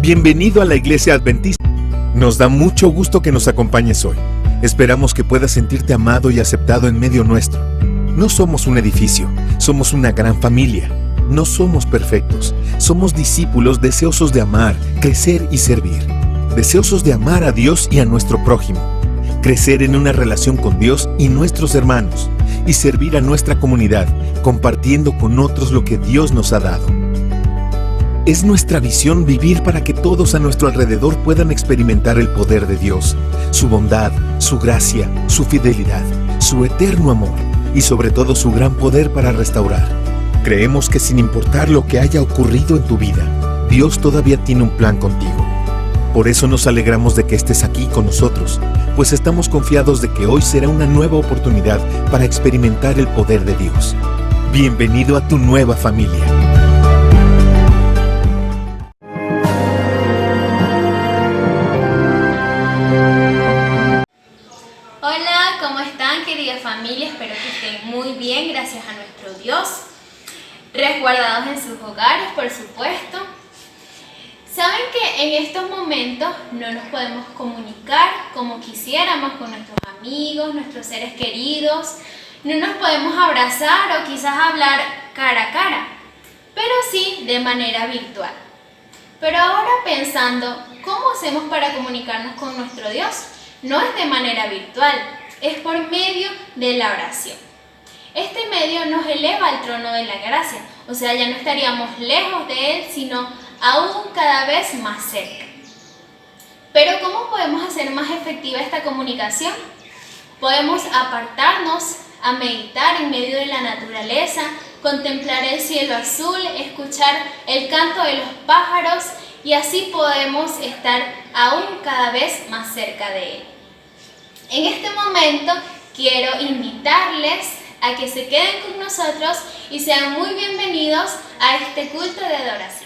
Bienvenido a la Iglesia Adventista. Nos da mucho gusto que nos acompañes hoy. Esperamos que puedas sentirte amado y aceptado en medio nuestro. No somos un edificio, somos una gran familia. No somos perfectos, somos discípulos deseosos de amar, crecer y servir. Deseosos de amar a Dios y a nuestro prójimo. Crecer en una relación con Dios y nuestros hermanos. Y servir a nuestra comunidad, compartiendo con otros lo que Dios nos ha dado. Es nuestra visión vivir para que todos a nuestro alrededor puedan experimentar el poder de Dios, su bondad, su gracia, su fidelidad, su eterno amor y sobre todo su gran poder para restaurar. Creemos que sin importar lo que haya ocurrido en tu vida, Dios todavía tiene un plan contigo. Por eso nos alegramos de que estés aquí con nosotros, pues estamos confiados de que hoy será una nueva oportunidad para experimentar el poder de Dios. Bienvenido a tu nueva familia. Hola, ¿cómo están, querida familia? Espero que estén muy bien, gracias a nuestro Dios. Resguardados en sus hogares, por supuesto. Saben que en estos momentos no nos podemos comunicar como quisiéramos con nuestros amigos, nuestros seres queridos. No nos podemos abrazar o quizás hablar cara a cara, pero sí de manera virtual. Pero ahora pensando, ¿cómo hacemos para comunicarnos con nuestro Dios? No es de manera virtual, es por medio de la oración. Este medio nos eleva al trono de la gracia, o sea, ya no estaríamos lejos de Él, sino aún cada vez más cerca. Pero ¿cómo podemos hacer más efectiva esta comunicación? Podemos apartarnos a meditar en medio de la naturaleza, contemplar el cielo azul, escuchar el canto de los pájaros y así podemos estar aún cada vez más cerca de Él. En este momento quiero invitarles a que se queden con nosotros y sean muy bienvenidos a este culto de adoración.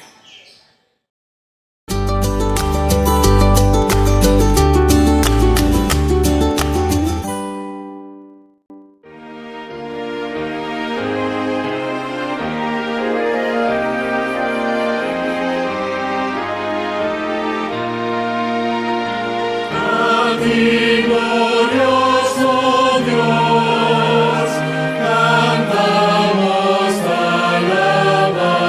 Cantamos alabanza.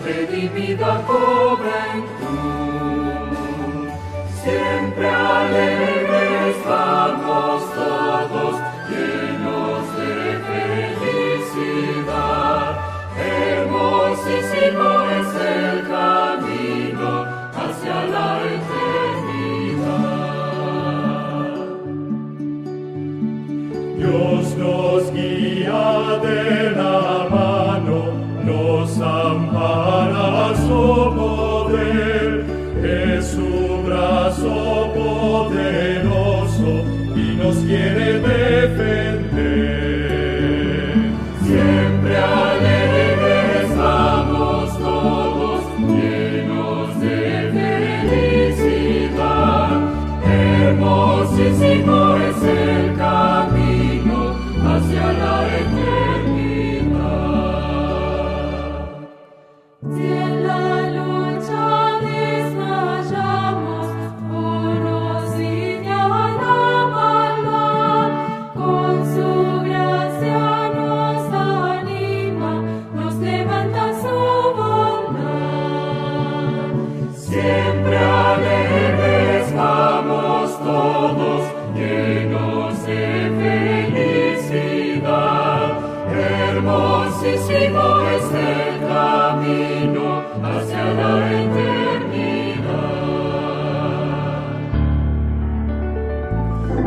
Redimida juventud, siempre alegres vamos todos, llenos de felicidad. Hermosísimo es el camino hacia la eternidad. Dios nos guía de la mano, nos ampara su poder, es su brazo poderoso y nos quiere defender. Siempre alegres vamos todos, llenos de felicidad. Hermosísimo es el camino hacia la eternidad. Si en la lucha desmayamos, nos guía la maldad, con su gracia nos anima, nos levanta su bondad. Siempre alegres vamos todos, llenos de felicidad. Hermosísimo es el camino hacia la eternidad.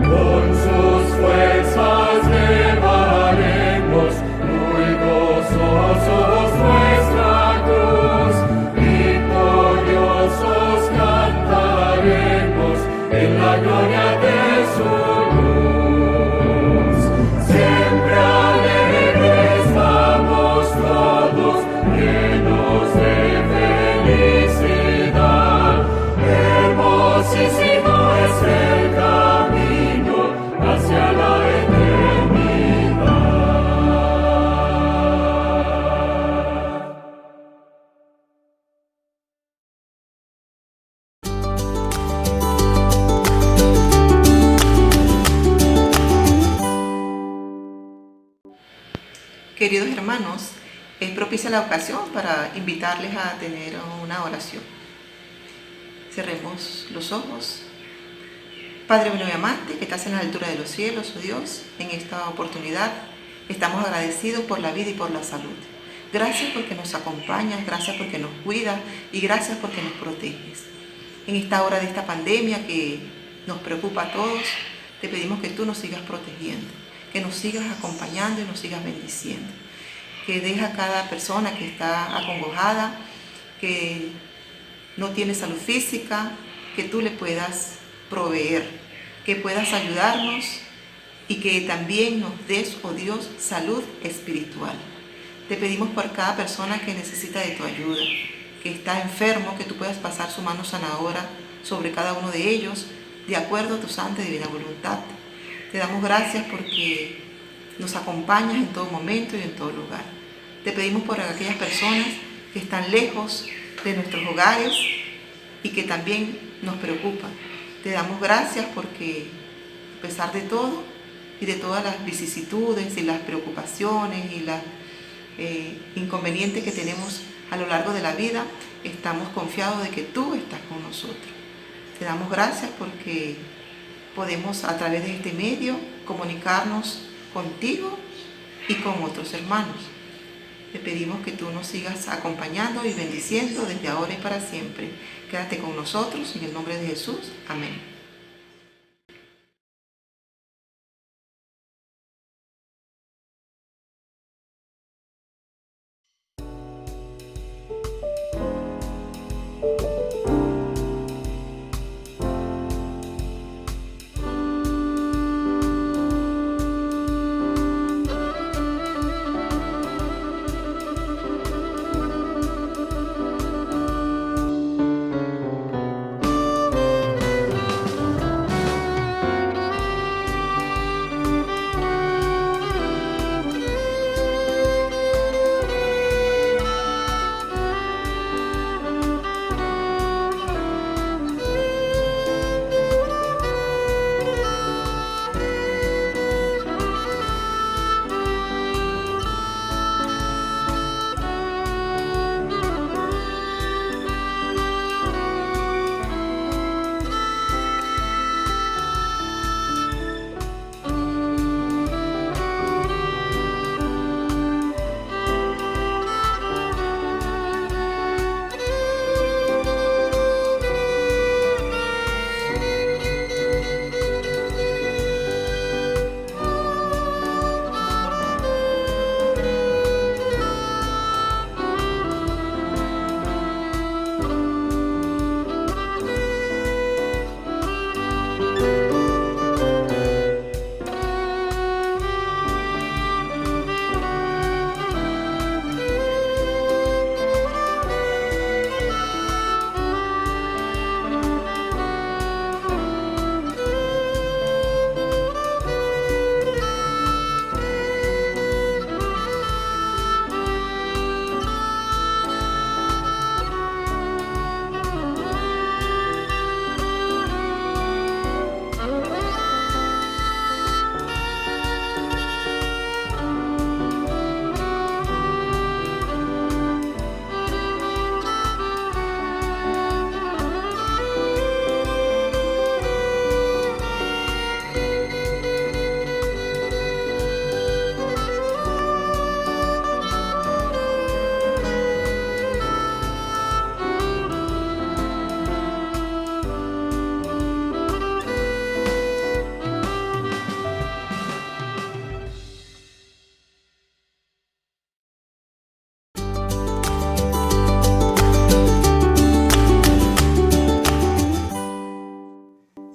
Con sus fuerzas llevaremos muy gozosos nuestra cruz, victoriosos cantaremos en la gloria de su luz. Siempre alegres vamos todos, llenos de felicidad. Hermosísimo es el camino hacia la eternidad. Queridos hermanos, es propicia la ocasión para invitarles a tener una oración. Cerremos los ojos. Padre bueno y amante, que estás en la altura de los cielos, oh Dios, en esta oportunidad estamos agradecidos por la vida y por la salud. Gracias porque nos acompañas, gracias porque nos cuidas y gracias porque nos proteges. En esta hora de esta pandemia que nos preocupa a todos, te pedimos que tú nos sigas protegiendo, que nos sigas acompañando y nos sigas bendiciendo. Que deja a cada persona que está acongojada, que no tiene salud física, que tú le puedas proveer, que puedas ayudarnos y que también nos des, oh Dios, salud espiritual. Te pedimos por cada persona que necesita de tu ayuda, que está enfermo, que tú puedas pasar su mano sanadora sobre cada uno de ellos, de acuerdo a tu santa y divina voluntad. Te damos gracias porque nos acompañas en todo momento y en todo lugar. Te pedimos por aquellas personas que están lejos de nuestros hogares y que también nos preocupan. Te damos gracias porque, a pesar de todo y de todas las vicisitudes y las preocupaciones y los inconvenientes que tenemos a lo largo de la vida, estamos confiados de que tú estás con nosotros. Te damos gracias porque podemos a través de este medio comunicarnos contigo y con otros hermanos. Te pedimos que tú nos sigas acompañando y bendiciendo desde ahora y para siempre. Quédate con nosotros en el nombre de Jesús. Amén.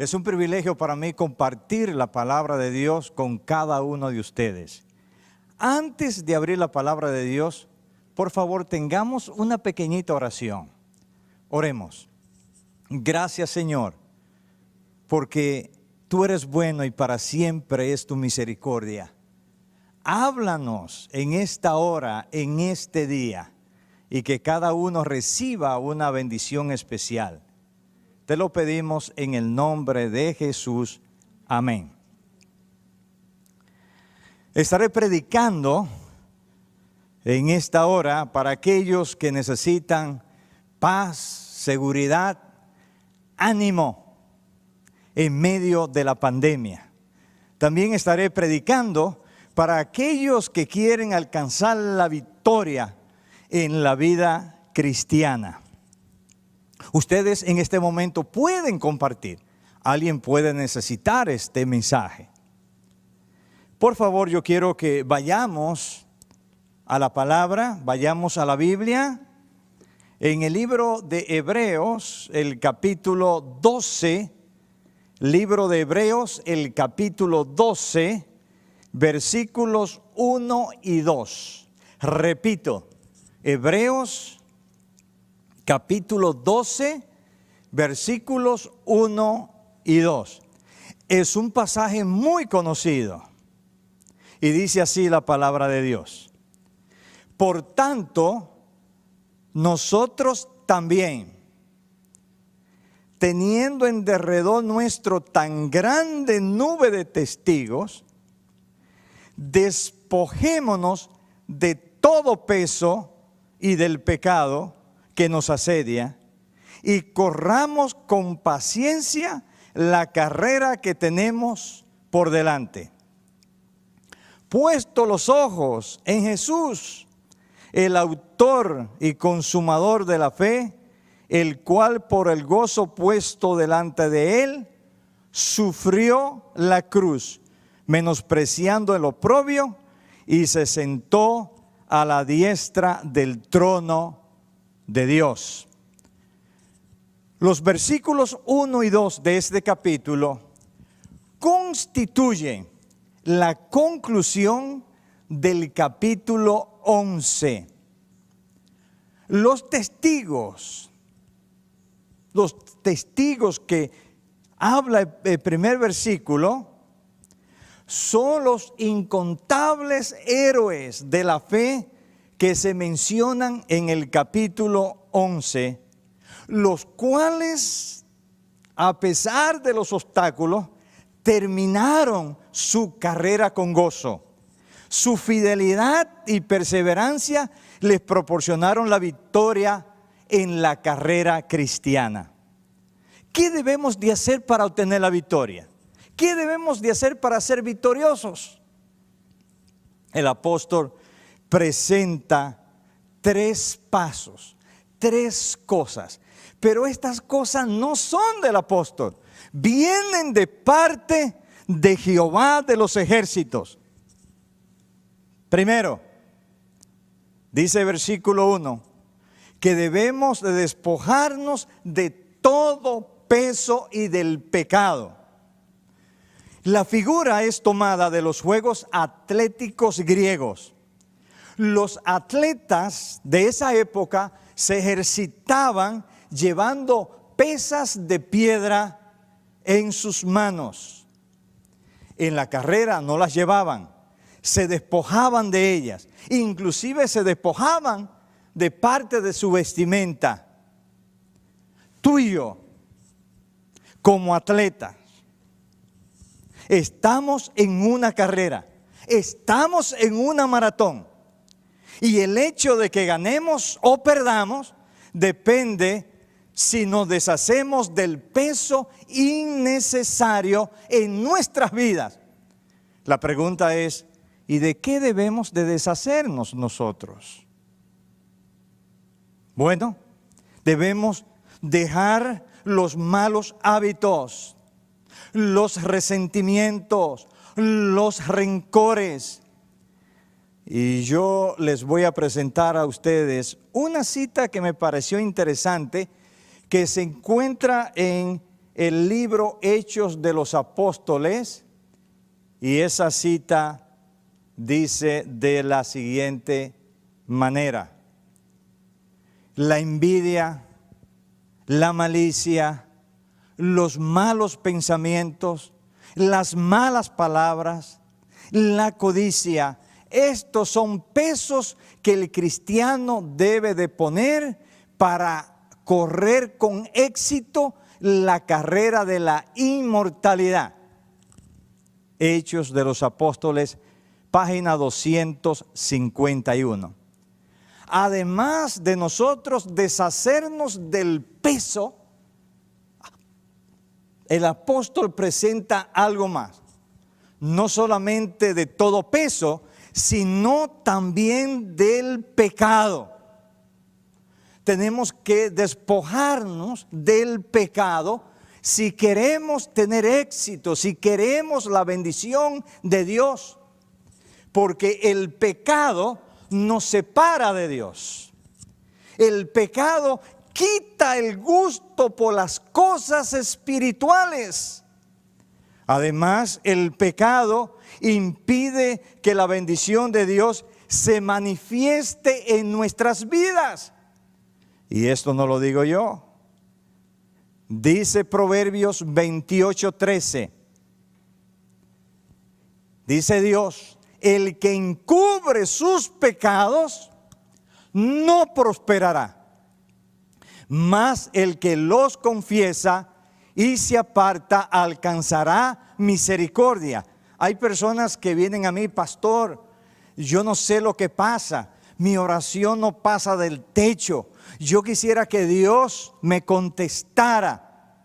Es un privilegio para mí compartir la palabra de Dios con cada uno de ustedes. Antes de abrir la palabra de Dios, por favor, tengamos una pequeñita oración. Oremos. Gracias, Señor, porque tú eres bueno y para siempre es tu misericordia. Háblanos en esta hora, en este día, y que cada uno reciba una bendición especial. Te lo pedimos en el nombre de Jesús. Amén. Estaré predicando en esta hora para aquellos que necesitan paz, seguridad, ánimo en medio de la pandemia. También estaré predicando para aquellos que quieren alcanzar la victoria en la vida cristiana. Ustedes en este momento pueden compartir. Alguien puede necesitar este mensaje. Por favor, yo quiero que vayamos a la palabra, vayamos a la Biblia. En el libro de Hebreos, el capítulo 12, libro de Hebreos, el capítulo 12, versículos 1 y 2. Repito, Hebreos, capítulo 12, versículos 1 y 2. Es un pasaje muy conocido y dice así la palabra de Dios. Por tanto, nosotros también, teniendo en derredor nuestro tan grande nube de testigos, despojémonos de todo peso y del pecado que nos asedia y corramos con paciencia la carrera que tenemos por delante. Puesto los ojos en Jesús, el autor y consumador de la fe, el cual por el gozo puesto delante de él, sufrió la cruz, menospreciando el oprobio, y se sentó a la diestra del trono de Dios. Los versículos 1 y 2 de este capítulo constituyen la conclusión del capítulo 11. Los testigos que habla el primer versículo son los incontables héroes de la fe que se mencionan en el capítulo 11, los cuales, a pesar de los obstáculos, terminaron su carrera con gozo. Su fidelidad y perseverancia les proporcionaron la victoria en la carrera cristiana. ¿Qué debemos de hacer para obtener la victoria? ¿Qué debemos de hacer para ser victoriosos? El apóstol presenta 3 pasos, 3 cosas. Pero estas cosas no son del apóstol, vienen de parte de Jehová de los ejércitos. Primero, dice el versículo 1, que debemos de despojarnos de todo peso y del pecado. La figura es tomada de los juegos atléticos griegos. Los atletas de esa época se ejercitaban llevando pesas de piedra en sus manos. En la carrera no las llevaban, se despojaban de ellas, inclusive se despojaban de parte de su vestimenta. Tú y yo, como atletas, estamos en una carrera, estamos en una maratón. Y el hecho de que ganemos o perdamos depende si nos deshacemos del peso innecesario en nuestras vidas. La pregunta es, ¿y de qué debemos de deshacernos nosotros? Bueno, debemos dejar los malos hábitos, los resentimientos, los rencores. Y yo les voy a presentar a ustedes una cita que me pareció interesante, que se encuentra en el libro Hechos de los Apóstoles y esa cita dice de la siguiente manera: la envidia, la malicia, los malos pensamientos, las malas palabras, la codicia, estos son pesos que el cristiano debe de poner para correr con éxito la carrera de la inmortalidad. Hechos de los Apóstoles, página 251. Además de nosotros deshacernos del peso, el apóstol presenta algo más. No solamente de todo peso, sino también del pecado. Tenemos que despojarnos del pecado si queremos tener éxito, si queremos la bendición de Dios. Porque el pecado nos separa de Dios. El pecado quita el gusto por las cosas espirituales. Además, el pecado impide que la bendición de Dios se manifieste en nuestras vidas. Y esto no lo digo yo. Dice Proverbios 28:13. Dice Dios: el que encubre sus pecados no prosperará, mas el que los confiesa y se aparta alcanzará misericordia. Hay personas que vienen a mí: pastor, yo no sé lo que pasa, mi oración no pasa del techo, yo quisiera que Dios me contestara.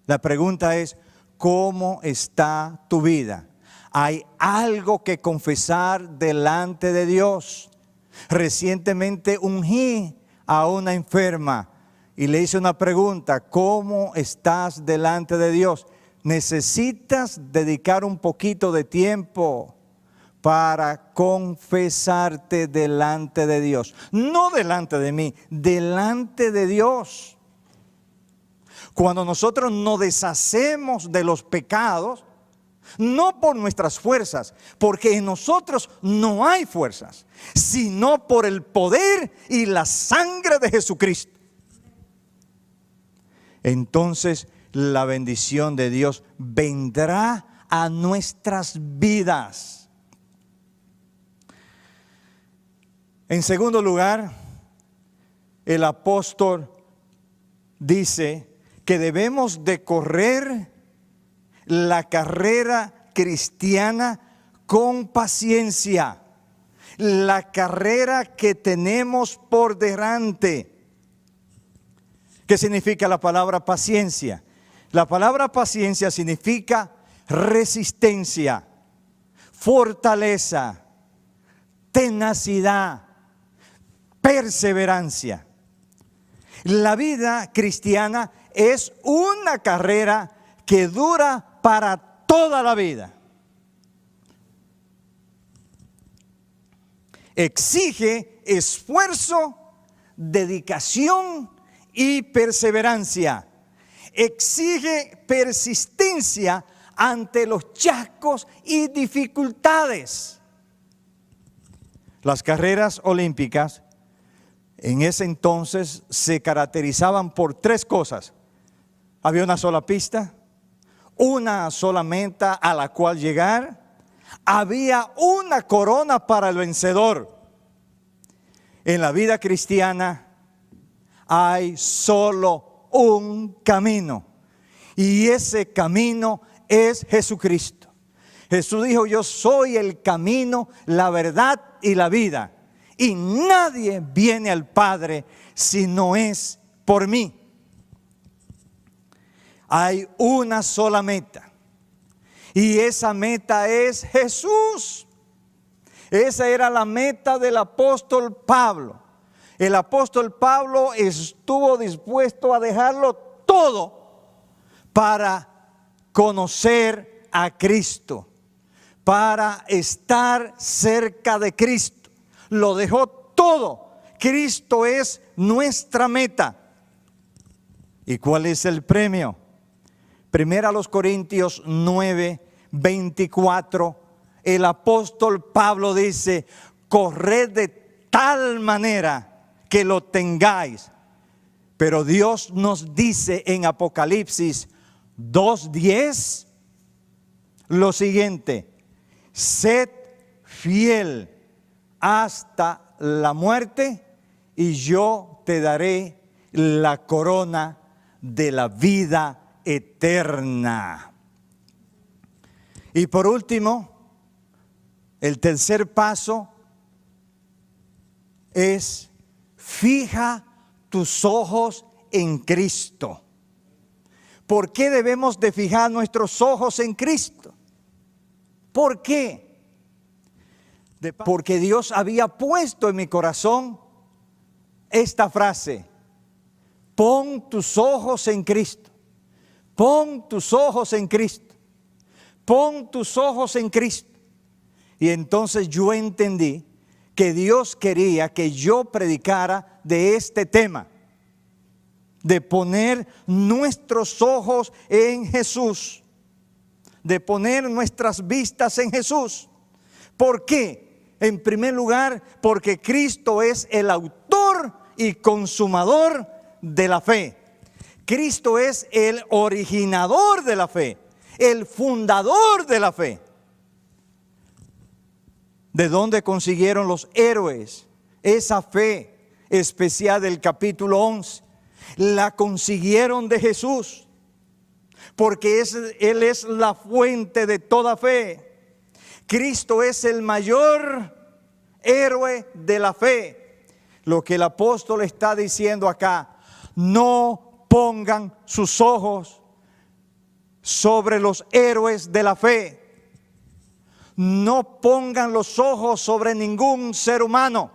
La pregunta es: ¿cómo está tu vida? Hay algo que confesar delante de Dios. Recientemente ungí a una enferma y le hice una pregunta: ¿cómo estás delante de Dios? Necesitas dedicar un poquito de tiempo para confesarte delante de Dios. No delante de mí, delante de Dios. Cuando nosotros nos deshacemos de los pecados, no por nuestras fuerzas, porque en nosotros no hay fuerzas, sino por el poder y la sangre de Jesucristo. Entonces la bendición de Dios vendrá a nuestras vidas. En segundo lugar, el apóstol dice que debemos de correr la carrera cristiana con paciencia, la carrera que tenemos por delante. ¿Qué significa la palabra paciencia? La palabra paciencia significa resistencia, fortaleza, tenacidad, perseverancia. La vida cristiana es una carrera que dura para toda la vida. Exige esfuerzo, dedicación y perseverancia. Exige persistencia ante los chascos y dificultades. Las carreras olímpicas en ese entonces se caracterizaban por tres cosas. Había una sola pista, una sola meta a la cual llegar, había una corona para el vencedor. En la vida cristiana hay solo un camino, y ese camino es Jesucristo. Jesús dijo: yo soy el camino, la verdad y la vida, y nadie viene al Padre si no es por mí. Hay una sola meta, y esa meta es Jesús. Esa era la meta del apóstol Pablo. El apóstol Pablo estuvo dispuesto a dejarlo todo para conocer a Cristo, para estar cerca de Cristo. Lo dejó todo. Cristo es nuestra meta. ¿Y cuál es el premio? Primera a los Corintios 9, 24, el apóstol Pablo dice: corred de tal manera que lo tengáis. Pero Dios nos dice en Apocalipsis 2:10 lo siguiente: sed fiel hasta la muerte y yo te daré la corona de la vida eterna. Y por último, el tercer paso es: fija tus ojos en Cristo. ¿Por qué debemos de fijar nuestros ojos en Cristo? ¿Por qué? Porque Dios había puesto en mi corazón esta frase: pon tus ojos en Cristo, pon tus ojos en Cristo, pon tus ojos en Cristo. Y entonces yo entendí que Dios quería que yo predicara de este tema, de poner nuestros ojos en Jesús, de poner nuestras vistas en Jesús. ¿Por qué? En primer lugar, porque Cristo es el autor y consumador de la fe. Cristo es el originador de la fe, el fundador de la fe. ¿De dónde consiguieron los héroes esa fe especial del capítulo 11? La consiguieron de Jesús, porque Él es la fuente de toda fe. Cristo es el mayor héroe de la fe. Lo que el apóstol está diciendo acá: no pongan sus ojos sobre los héroes de la fe. No pongan los ojos sobre ningún ser humano.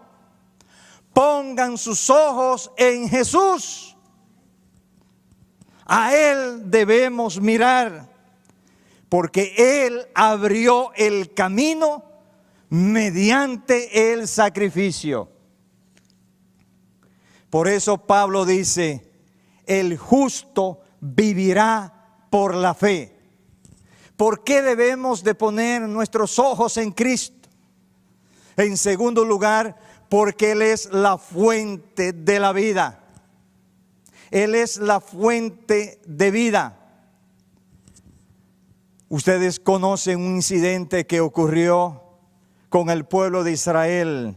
Pongan sus ojos en Jesús. A Él debemos mirar, porque Él abrió el camino mediante el sacrificio. Por eso Pablo dice: el justo vivirá por la fe. ¿Por qué debemos de poner nuestros ojos en Cristo? En segundo lugar, porque Él es la fuente de la vida. Él es la fuente de vida. Ustedes conocen un incidente que ocurrió con el pueblo de Israel,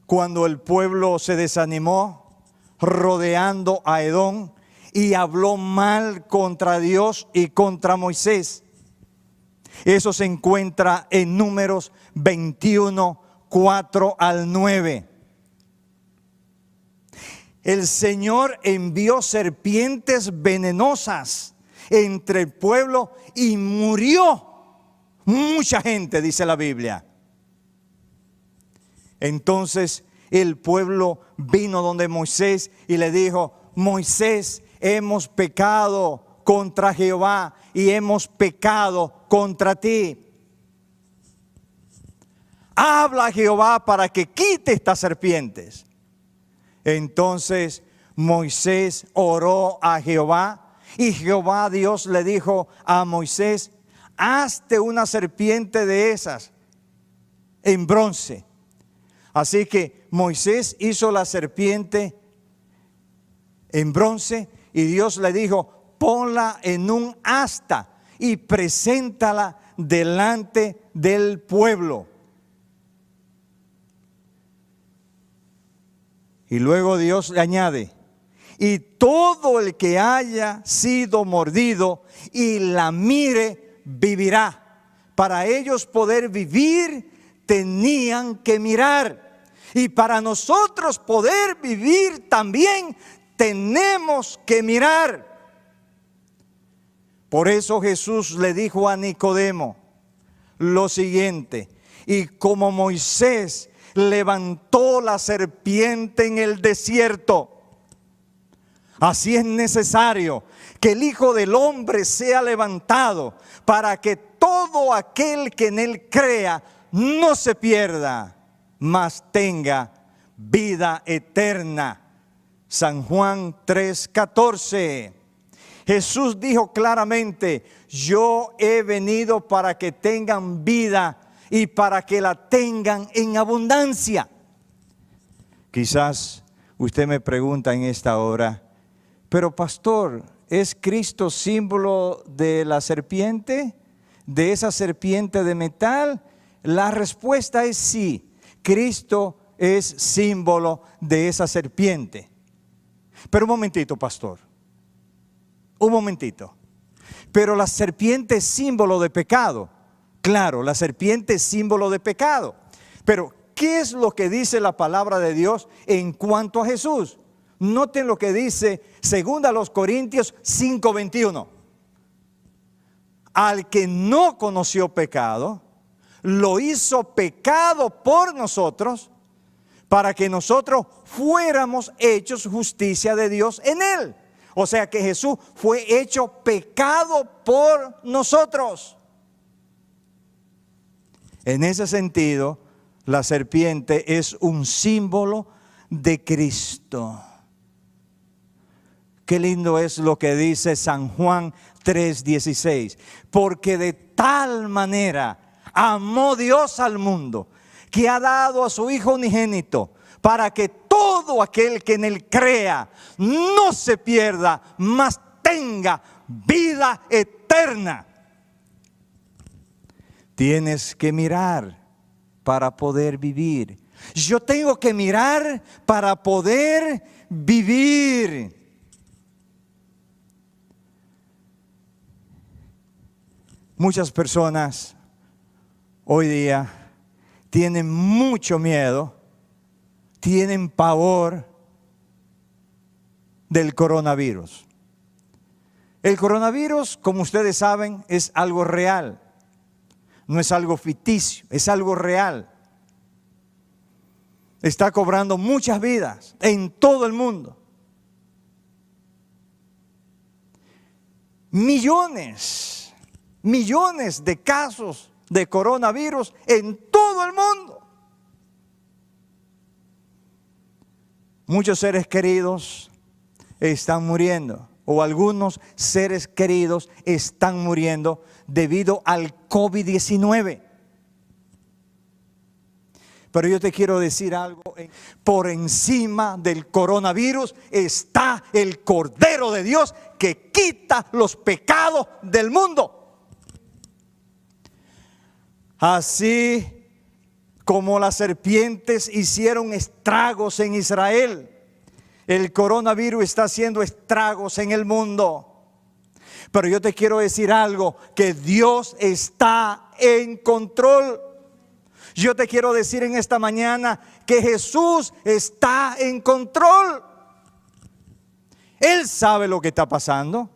cuando el pueblo se desanimó rodeando a Edom y habló mal contra Dios y contra Moisés. Eso se encuentra en Números 21, 4 al 9. El Señor envió serpientes venenosas entre el pueblo y murió mucha gente, dice la Biblia. Entonces el pueblo vino donde Moisés y le dijo: Moisés, hemos pecado contra Jehová y hemos pecado contra ti. Habla a Jehová para que quite estas serpientes. Entonces Moisés oró a Jehová y Jehová Dios le dijo a Moisés: hazte una serpiente de esas en bronce. Así que Moisés hizo la serpiente en bronce y Dios le dijo: ponla en un asta y preséntala delante del pueblo. Y luego Dios le añade: y todo el que haya sido mordido y la mire vivirá. Para ellos poder vivir tenían que mirar. Y para nosotros poder vivir también tenemos que mirar. Por eso Jesús le dijo a Nicodemo lo siguiente: y como Moisés levantó la serpiente en el desierto, así es necesario que el Hijo del Hombre sea levantado, para que todo aquel que en él crea no se pierda, mas tenga vida eterna. San Juan 3:14. Jesús dijo claramente, yo he venido para que tengan vida y para que la tengan en abundancia. Quizás usted me pregunta en esta hora, pero pastor, ¿es Cristo símbolo de la serpiente? ¿De esa serpiente de metal? La respuesta es sí, Cristo es símbolo de esa serpiente. Pero un momentito, pastor, un momentito. Pero la serpiente es símbolo de pecado. Claro, la serpiente es símbolo de pecado. Pero, ¿qué es lo que dice la palabra de Dios en cuanto a Jesús? Noten lo que dice 2 Corintios 5:21. Al que no conoció pecado, lo hizo pecado por nosotros, para que nosotros fuéramos hechos justicia de Dios en él. O sea que Jesús fue hecho pecado por nosotros. En ese sentido, la serpiente es un símbolo de Cristo. Qué lindo es lo que dice San Juan 3:16. Porque de tal manera amó Dios al mundo, que ha dado a su Hijo unigénito, para que todo aquel que en él crea no se pierda, mas tenga vida eterna. Tienes que mirar para poder vivir. Yo tengo que mirar para poder vivir. Muchas personas hoy día tienen mucho miedo, tienen pavor del coronavirus. El coronavirus, como ustedes saben, es algo real. No es algo ficticio, es algo real. Está cobrando muchas vidas en todo el mundo. Millones de casos de coronavirus en todo el mundo. Muchos seres queridos están muriendo, o algunos seres queridos están muriendo debido al COVID-19. Pero yo te quiero decir algo, por encima del coronavirus está el Cordero de Dios que quita los pecados del mundo. Así como las serpientes hicieron estragos en Israel, el coronavirus está haciendo estragos en el mundo. Pero yo te quiero decir algo, que Dios está en control. Yo te quiero decir en esta mañana que Jesús está en control. Él sabe lo que está pasando.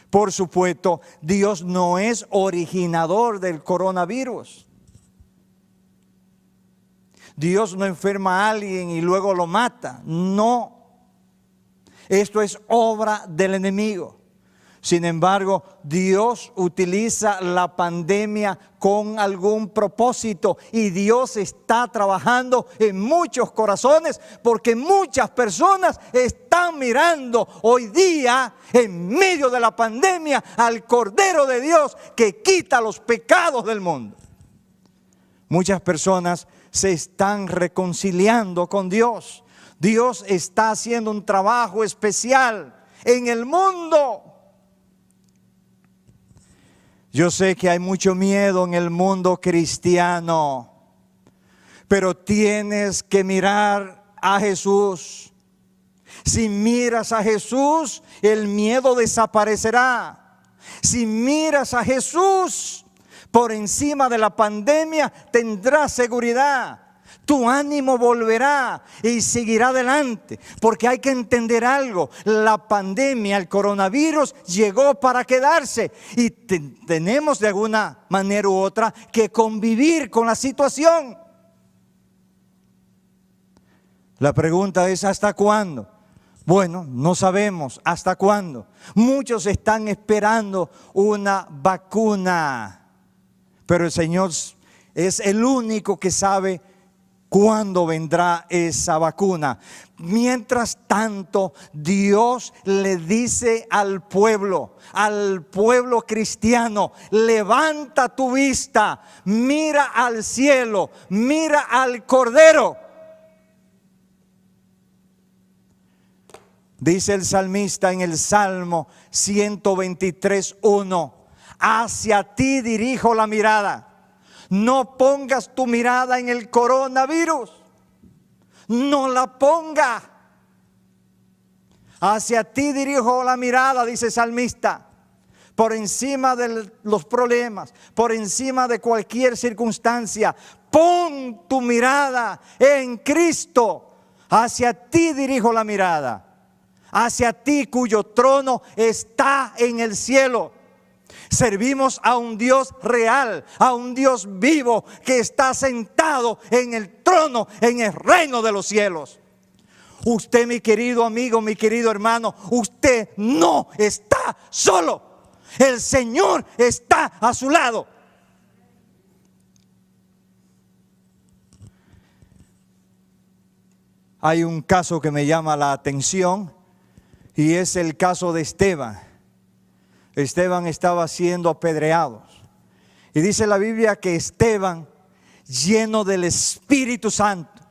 Por supuesto, Dios no es originador del coronavirus. Dios no enferma a alguien y luego lo mata. No. Esto es obra del enemigo. Sin embargo, Dios utiliza la pandemia con algún propósito y Dios está trabajando en muchos corazones porque muchas personas están mirando hoy día en medio de la pandemia al Cordero de Dios que quita los pecados del mundo. Muchas personas se están reconciliando con Dios. Dios está haciendo un trabajo especial en el mundo. Yo sé que hay mucho miedo en el mundo cristiano, pero tienes que mirar a Jesús. Si miras a Jesús, el miedo desaparecerá. Si miras a Jesús, por encima de la pandemia tendrás seguridad. Tu ánimo volverá y seguirá adelante, porque hay que entender algo, la pandemia, el coronavirus llegó para quedarse y tenemos de alguna manera u otra que convivir con la situación. La pregunta es ¿hasta cuándo? Bueno, no sabemos hasta cuándo. Muchos están esperando una vacuna, pero el Señor es el único que sabe ¿Cuándo vendrá esa vacuna? Mientras tanto, Dios le dice al pueblo cristiano: levanta tu vista, mira al cielo, mira al Cordero. Dice el salmista en el Salmo 123:1: hacia ti dirijo la mirada. No pongas tu mirada en el coronavirus. No la ponga. Hacia ti dirijo la mirada, dice el salmista. Por encima de los problemas, por encima de cualquier circunstancia, pon tu mirada en Cristo. Hacia ti dirijo la mirada. Hacia ti cuyo trono está en el cielo. Servimos a un Dios real, a un Dios vivo que está sentado en el trono, en el reino de los cielos. Usted, mi querido amigo, mi querido hermano, usted no está solo. El Señor está a su lado. Hay un caso que me llama la atención y es el caso de Esteban. Esteban estaba siendo apedreado. Y dice la Biblia que Esteban, lleno del Espíritu Santo,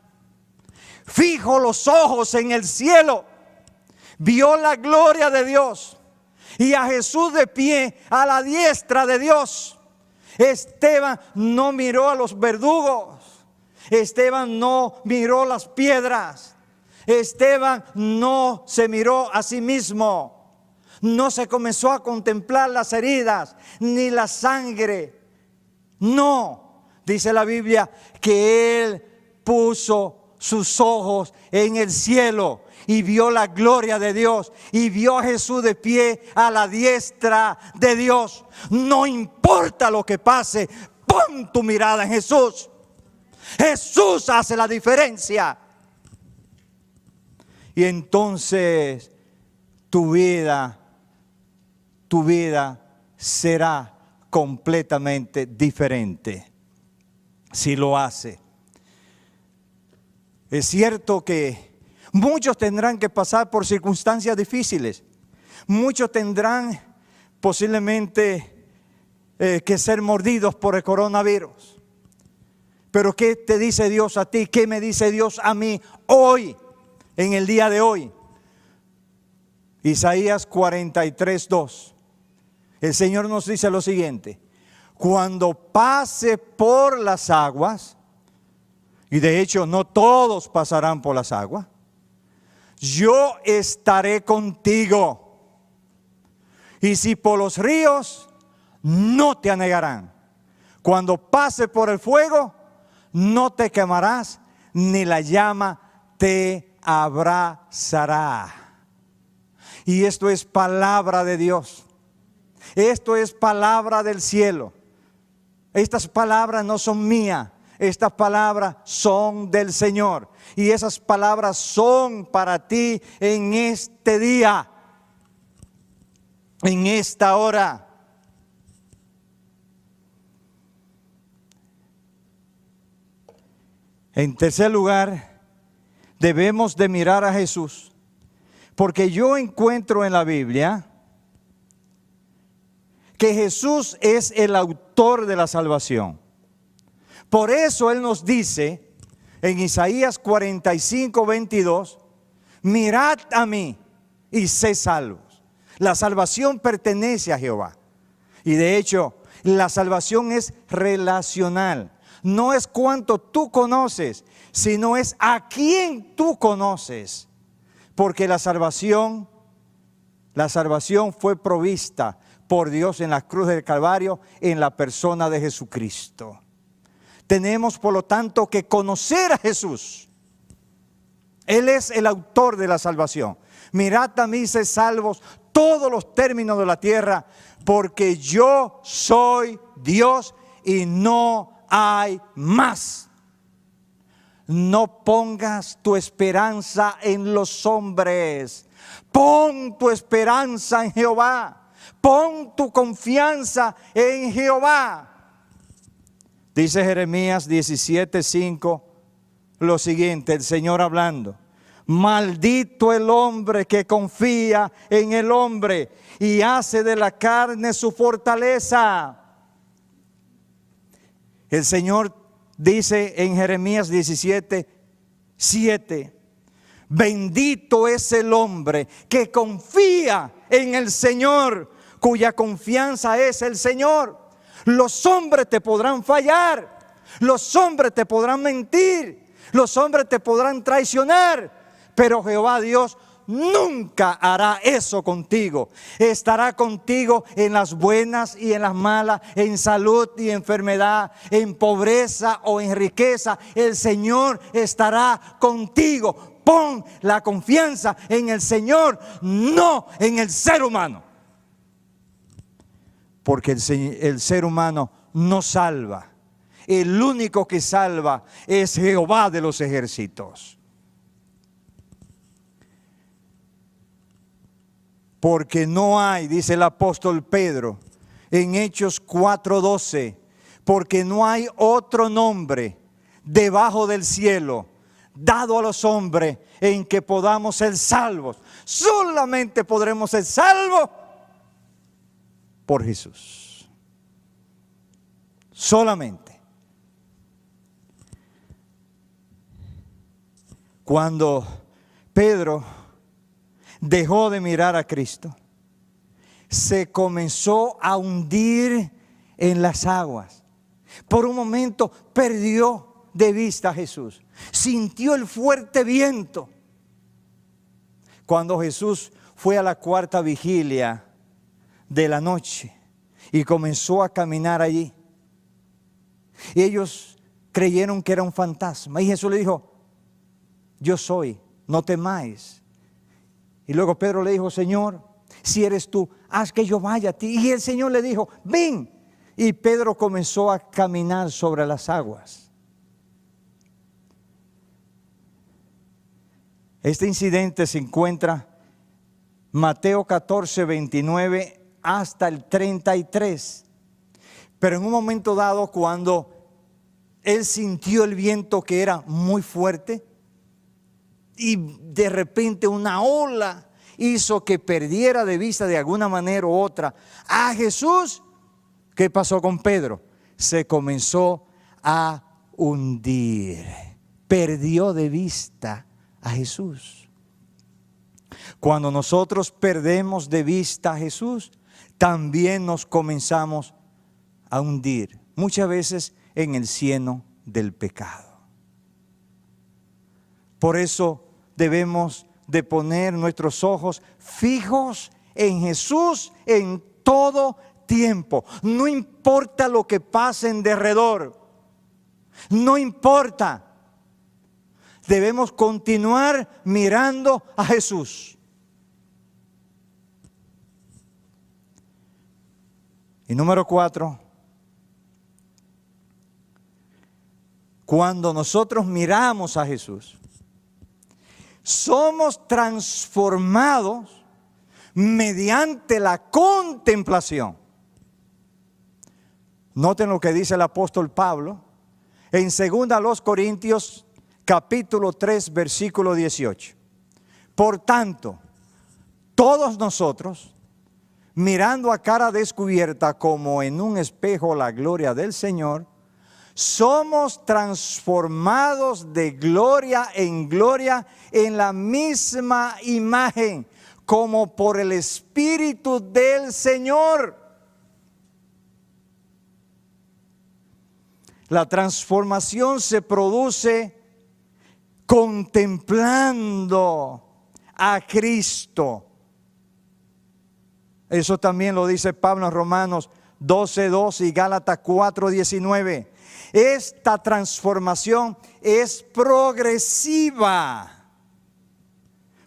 fijo los ojos en el cielo, vio la gloria de Dios y a Jesús de pie a la diestra de Dios. Esteban no miró a los verdugos. Esteban no miró las piedras. Esteban no se miró a sí mismo. No se comenzó a contemplar las heridas ni la sangre. No, dice la Biblia que él puso sus ojos en el cielo y vio la gloria de Dios y vio a Jesús de pie a la diestra de Dios. No importa lo que pase, pon tu mirada en Jesús. Jesús hace la diferencia. Y entonces tu vida será completamente diferente si lo hace. Es cierto que muchos tendrán que pasar por circunstancias difíciles. Muchos tendrán posiblemente que ser mordidos por el coronavirus. Pero ¿qué te dice Dios a ti? ¿Qué me dice Dios a mí hoy, en el día de hoy? Isaías 43:2. El Señor nos dice lo siguiente: cuando pase por las aguas, y de hecho no todos pasarán por las aguas, yo estaré contigo. Y si por los ríos, no te anegarán. Cuando pase por el fuego, no te quemarás, ni la llama te abrazará. Y esto es palabra de Dios. Esto es palabra del cielo. Estas palabras no son mías. Estas palabras son del Señor. Y esas palabras son para ti en este día, en esta hora. En tercer lugar, debemos de mirar a Jesús. Porque yo encuentro en la Biblia que Jesús es el autor de la salvación. Por eso Él nos dice en Isaías 45:22, mirad a mí y sé salvos. La salvación pertenece a Jehová. Y de hecho, la salvación es relacional. No es cuánto tú conoces, sino es a quién tú conoces. Porque la salvación fue provista por Dios en la cruz del Calvario, en la persona de Jesucristo. Tenemos por lo tanto que conocer a Jesús. Él es el autor de la salvación. Mirad a mí, sed salvos todos los términos de la tierra, porque yo soy Dios y no hay más. No pongas tu esperanza en los hombres. Pon tu esperanza en Jehová. Pon tu confianza en Jehová. Dice Jeremías 17:5, lo siguiente, el Señor hablando: maldito el hombre que confía en el hombre y hace de la carne su fortaleza. El Señor dice en Jeremías 17:7: bendito es el hombre que confía en el Señor, cuya confianza es el Señor. Los hombres te podrán fallar, los hombres te podrán mentir, los hombres te podrán traicionar, pero Jehová Dios nunca hará eso contigo. Estará contigo en las buenas y en las malas, en salud y enfermedad, en pobreza o en riqueza. El Señor estará contigo. Pon la confianza en el Señor, no en el ser humano. Porque el ser humano no salva. El único que salva es Jehová de los ejércitos. Porque no hay, dice el apóstol Pedro en Hechos 4:12, porque no hay otro nombre debajo del cielo dado a los hombres en que podamos ser salvos. Solamente podremos ser salvos por Jesús. Solamente. Cuando Pedro dejó de mirar a Cristo, se comenzó a hundir en las aguas. Por un momento perdió de vista a Jesús. Sintió el fuerte viento. Cuando Jesús fue a la cuarta vigilia de la noche y comenzó a caminar allí, y ellos creyeron que era un fantasma, y Jesús le dijo: yo soy, no temáis. Y luego Pedro le dijo: Señor, si eres tú, haz que yo vaya a ti. Y el Señor le dijo: ven. Y Pedro comenzó a caminar sobre las aguas. Este incidente se encuentra Mateo 14:29 hasta el 33. Pero en un momento dado, cuando él sintió el viento que era muy fuerte, y de repente una ola hizo que perdiera de vista de alguna manera u otra a Jesús, ¿qué pasó con Pedro? Se comenzó a hundir. Perdió de vista a Jesús. Cuando nosotros perdemos de vista a Jesús, también nos comenzamos a hundir, muchas veces en el cieno del pecado. Por eso debemos de poner nuestros ojos fijos en Jesús en todo tiempo. No importa lo que pase en derredor, no importa. Debemos continuar mirando a Jesús. Y número 4, cuando nosotros miramos a Jesús, somos transformados mediante la contemplación. Noten lo que dice el apóstol Pablo en 2 Corintios capítulo 3 versículo 18. Por tanto, todos nosotros, mirando a cara descubierta como en un espejo la gloria del Señor, somos transformados de gloria en gloria en la misma imagen, como por el Espíritu del Señor. La transformación se produce contemplando a Cristo. Eso también lo dice Pablo en Romanos 12:2 y Gálatas 4:19. Esta transformación es progresiva.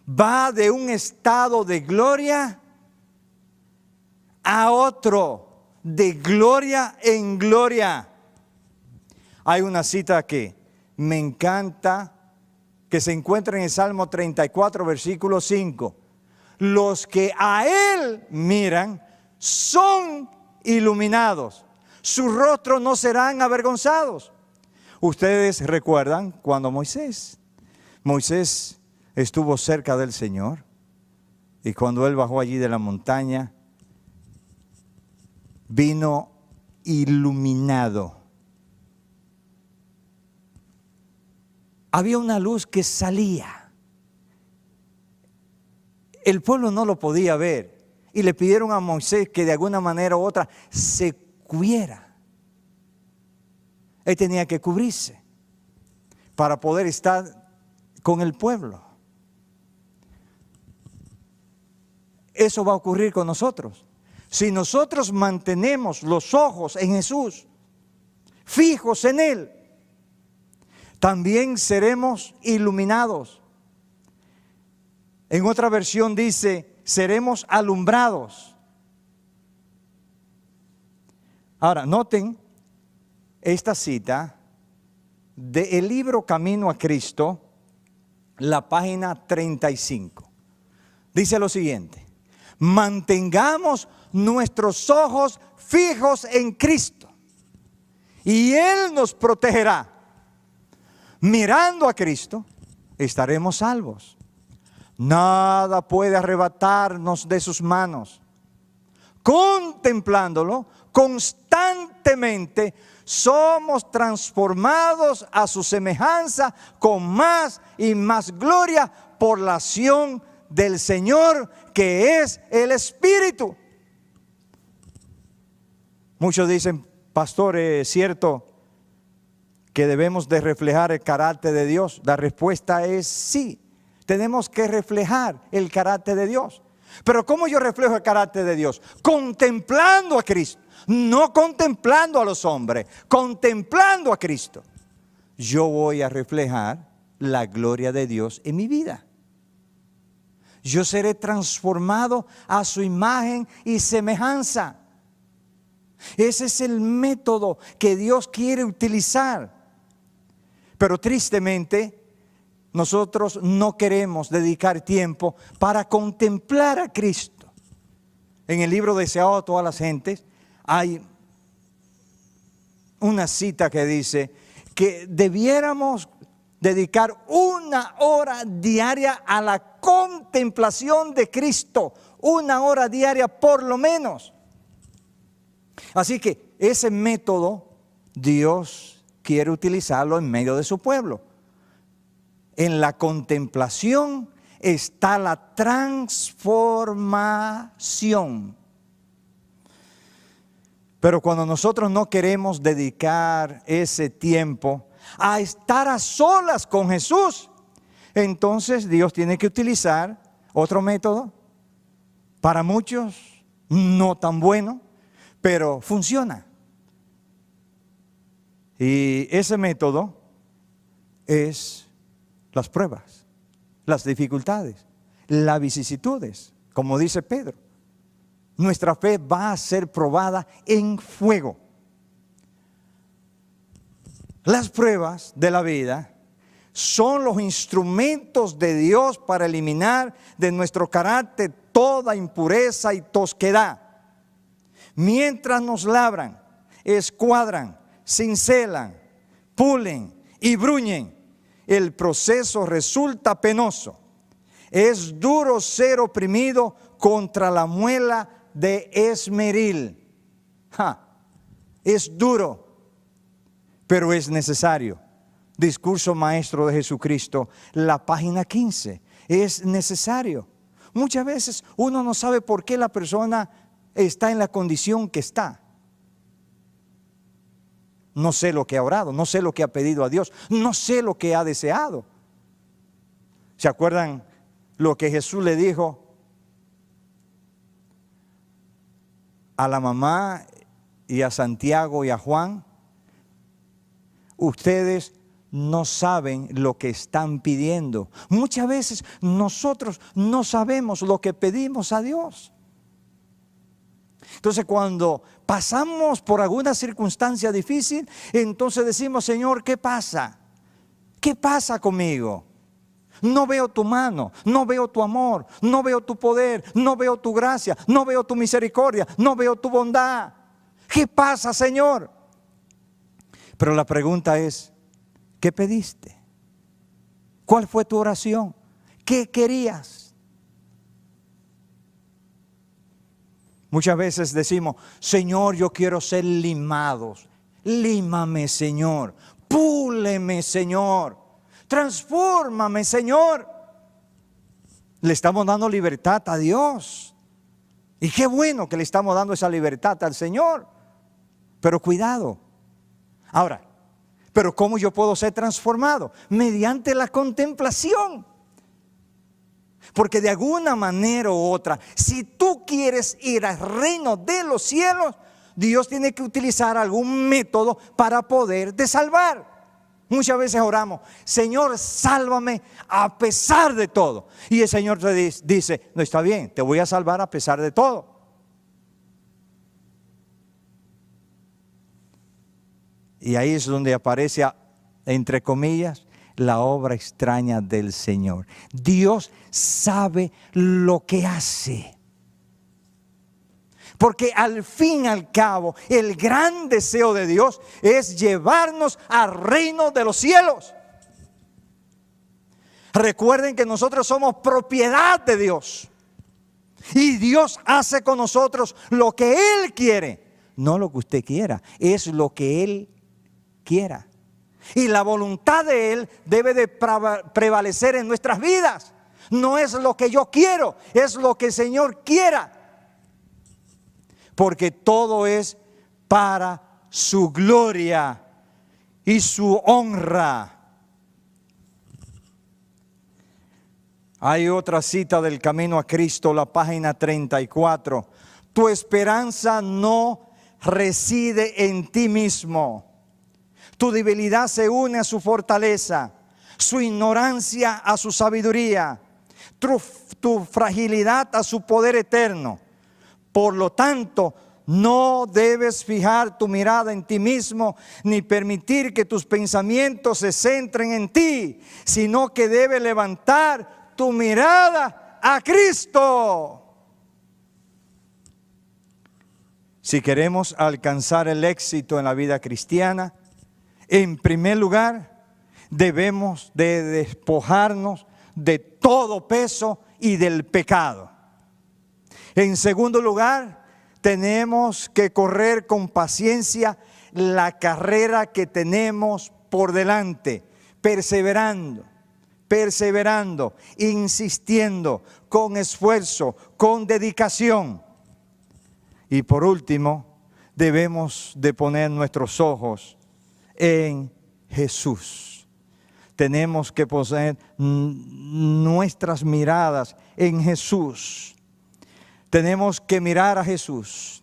Va de un estado de gloria a otro, de gloria en gloria. Hay una cita que me encanta, que se encuentra en el Salmo 34, versículo 5. Los que a Él miran son iluminados. Sus rostros no serán avergonzados. Ustedes recuerdan cuando Moisés estuvo cerca del Señor y cuando él bajó allí de la montaña, vino iluminado. Había una luz que salía. El pueblo no lo podía ver y le pidieron a Moisés que de alguna manera u otra se cubriera. Él tenía que cubrirse para poder estar con el pueblo. Eso va a ocurrir con nosotros. Si nosotros mantenemos los ojos en Jesús, fijos en Él, también seremos iluminados. En otra versión dice, seremos alumbrados. Ahora, noten esta cita del libro Camino a Cristo, la página 35. Dice lo siguiente: mantengamos nuestros ojos fijos en Cristo y Él nos protegerá. Mirando a Cristo, estaremos salvos. Nada puede arrebatarnos de sus manos. Contemplándolo constantemente, somos transformados a su semejanza con más y más gloria por la acción del Señor, que es el Espíritu. Muchos dicen, pastor, ¿es cierto que debemos de reflejar el carácter de Dios? La respuesta es sí, tenemos que reflejar el carácter de Dios. Pero ¿cómo yo reflejo el carácter de Dios? Contemplando a Cristo, no contemplando a los hombres, contemplando a Cristo. Yo voy a reflejar la gloria de Dios en mi vida. Yo seré transformado a su imagen y semejanza. Ese es el método que Dios quiere utilizar. Pero tristemente, nosotros no queremos dedicar tiempo para contemplar a Cristo. En el libro Deseado a todas las gentes hay una cita que dice que debiéramos dedicar 1 hora diaria a la contemplación de Cristo. 1 hora diaria por lo menos. Así que ese método Dios quiere utilizarlo en medio de su pueblo. En la contemplación está la transformación. Pero cuando nosotros no queremos dedicar ese tiempo a estar a solas con Jesús, entonces Dios tiene que utilizar otro método. Para muchos no tan bueno, pero funciona. Y ese método es las pruebas, las dificultades, las vicisitudes, como dice Pedro. Nuestra fe va a ser probada en fuego. Las pruebas de la vida son los instrumentos de Dios para eliminar de nuestro carácter toda impureza y tosquedad. Mientras nos labran, escuadran, cincelan, pulen y bruñen, el proceso resulta penoso. Es duro ser oprimido contra la muela de esmeril. Es duro, pero es necesario. Discurso Maestro de Jesucristo, la página 15. Es necesario. Muchas veces uno no sabe por qué la persona está en la condición que está. No sé lo que ha orado, no sé lo que ha pedido a Dios, no sé lo que ha deseado. ¿Se acuerdan lo que Jesús le dijo a la mamá y a Santiago y a Juan? Ustedes no saben lo que están pidiendo. Muchas veces nosotros no sabemos lo que pedimos a Dios. Entonces cuando pasamos por alguna circunstancia difícil, entonces decimos, Señor, ¿qué pasa? ¿Qué pasa conmigo? No veo tu mano, no veo tu amor, no veo tu poder, no veo tu gracia, no veo tu misericordia, no veo tu bondad. ¿Qué pasa, Señor? Pero la pregunta es, ¿Qué pediste? ¿Cuál fue tu oración? ¿Qué querías? Muchas veces decimos, Señor, yo quiero ser limados. Límame, Señor. Púleme, Señor. Transfórmame, Señor. Le estamos dando libertad a Dios. Y qué bueno que le estamos dando esa libertad al Señor. Pero cuidado. Ahora, ¿pero cómo yo puedo ser transformado? Mediante la contemplación. Porque de alguna manera u otra, si tú quieres ir al reino de los cielos, Dios tiene que utilizar algún método para poderte salvar. Muchas veces oramos, Señor, sálvame a pesar de todo. Y el Señor te dice, no, está bien, te voy a salvar a pesar de todo. Y ahí es donde aparece, entre comillas, la obra extraña del Señor. Dios sabe lo que hace. Porque al fin y al cabo, el gran deseo de Dios es llevarnos al reino de los cielos. Recuerden que nosotros somos propiedad de Dios. Y Dios hace con nosotros lo que Él quiere. No lo que usted quiera, es lo que Él quiera. Y la voluntad de Él debe de prevalecer en nuestras vidas. No es lo que yo quiero, es lo que el Señor quiera. Porque todo es para su gloria y su honra. Hay otra cita del Camino a Cristo, la página 34. Tu esperanza no reside en ti mismo. Tu debilidad se une a su fortaleza, su ignorancia a su sabiduría, tu fragilidad a su poder eterno. Por lo tanto, no debes fijar tu mirada en ti mismo, ni permitir que tus pensamientos se centren en ti, sino que debes levantar tu mirada a Cristo. Si queremos alcanzar el éxito en la vida cristiana, en primer lugar, debemos de despojarnos de todo peso y del pecado. En segundo lugar, tenemos que correr con paciencia la carrera que tenemos por delante, perseverando, insistiendo, con esfuerzo, con dedicación. Y por último, debemos de poner nuestros ojos en Jesús. Tenemos que poner nuestras miradas en Jesús. Tenemos que mirar a Jesús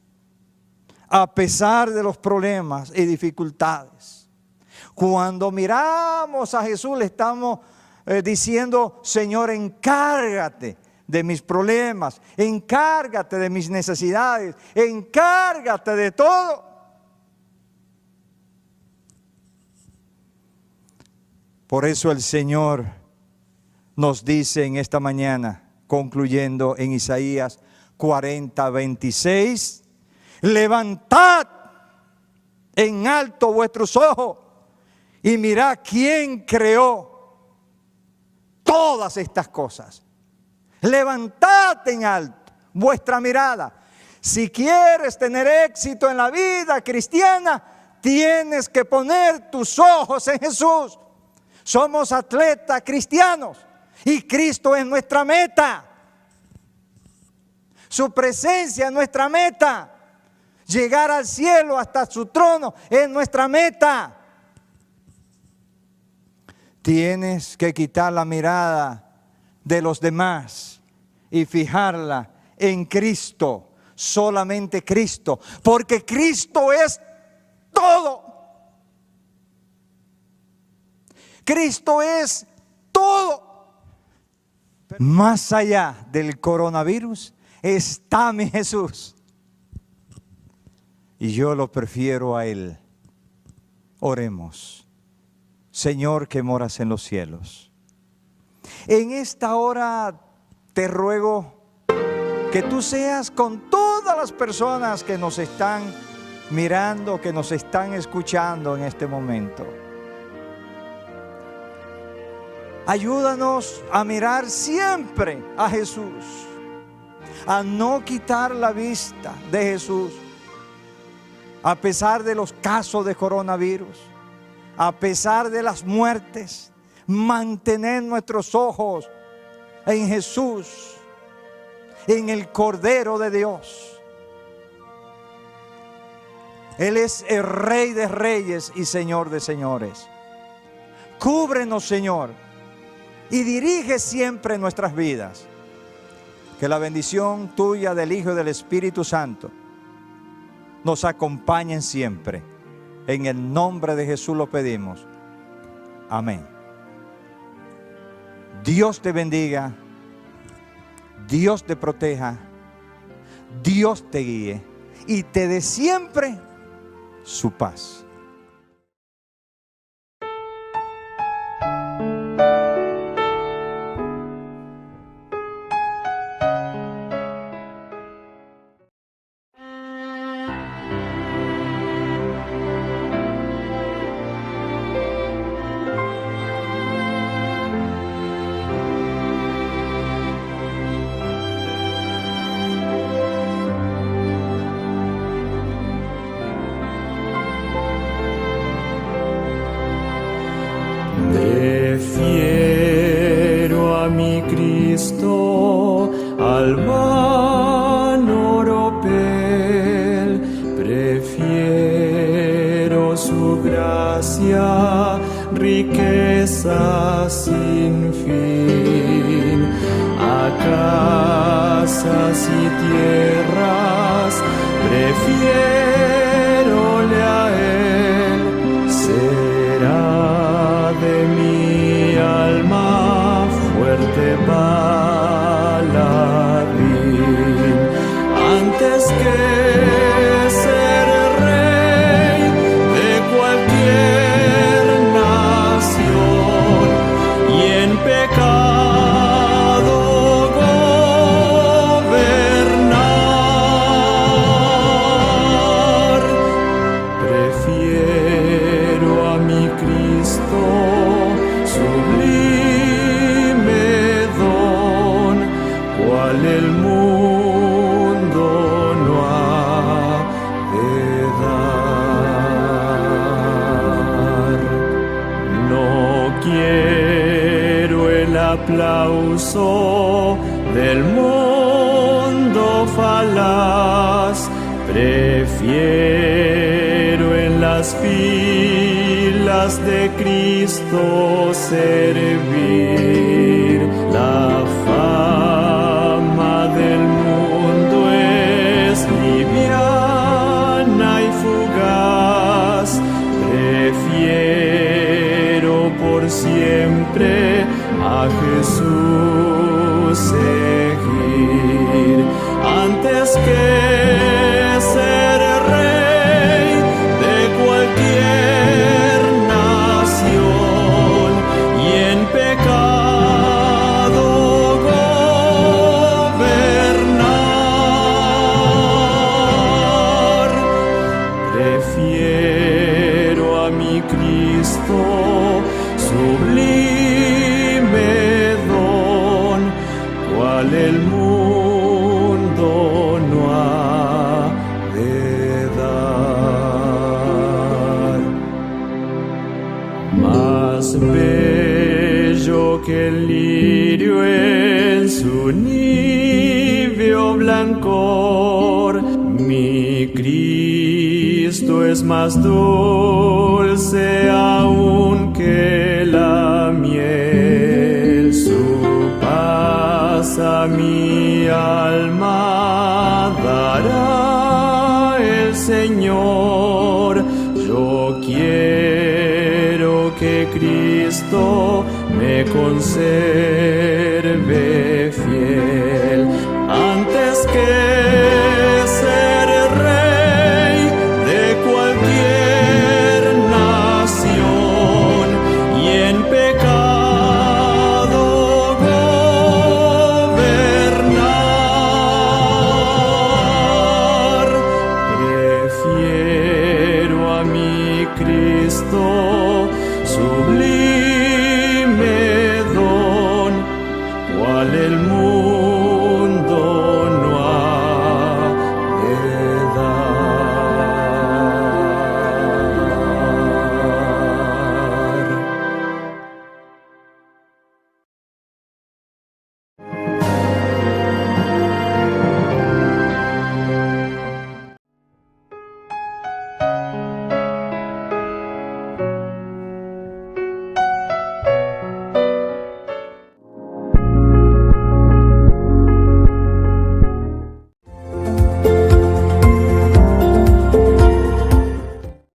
a pesar de los problemas y dificultades. Cuando miramos a Jesús le estamos diciendo, Señor, encárgate de mis problemas, encárgate de mis necesidades, encárgate de todo. Por eso el Señor nos dice en esta mañana, concluyendo en Isaías 40:26, levantad en alto vuestros ojos y mirad quién creó todas estas cosas. Levantad en alto vuestra mirada. Si quieres tener éxito en la vida cristiana, tienes que poner tus ojos en Jesús. Somos atletas cristianos y Cristo es nuestra meta. Su presencia es nuestra meta. Llegar al cielo hasta su trono es nuestra meta. Tienes que quitar la mirada de los demás y fijarla en Cristo, solamente Cristo, porque Cristo es todo. Cristo es todo. Más allá del coronavirus está mi Jesús. Y yo lo prefiero a Él. Oremos. Señor que moras en los cielos, en esta hora te ruego que tú seas con todas las personas que nos están mirando, que nos están escuchando en este momento. Ayúdanos a mirar siempre a Jesús, a no quitar la vista de Jesús, a pesar de los casos de coronavirus, a pesar de las muertes, mantener nuestros ojos en Jesús, en el Cordero de Dios. Él es el Rey de Reyes y Señor de Señores. Cúbrenos, Señor, y dirige siempre nuestras vidas. Que la bendición tuya, del Hijo y del Espíritu Santo nos acompañen siempre. En el nombre de Jesús lo pedimos. Amén. Dios te bendiga, Dios te proteja, Dios te guíe y te dé siempre su paz. Prefiero a mi Cristo al vano oropel, prefiero su gracia, riqueza sin fin, a casas y tierras, prefiérole a él, será de mi alma fuerte paladín, antes que ser rey de cualquier nación y en pecado gobernar. Prefiero a mi Cristo, sublime don, cual el mundo no ha de dar. No quiero el aplauso del mundo falaz, prefiero en las filas de Cristo servir. La fama del mundo es liviana y fugaz, prefiero por siempre a Jesús seguir, antes que ser rey de cualquier nación y en pecado gobernar. Prefiero a mi Cristo, sublime don, cual el mundo no ha de dar. Más bello que el lirio en su níveo blancor, mi Cristo es más dulce aún que la miel. Su paz a mi alma dará el Señor. Yo quiero que Cristo me conserve fiel, antes que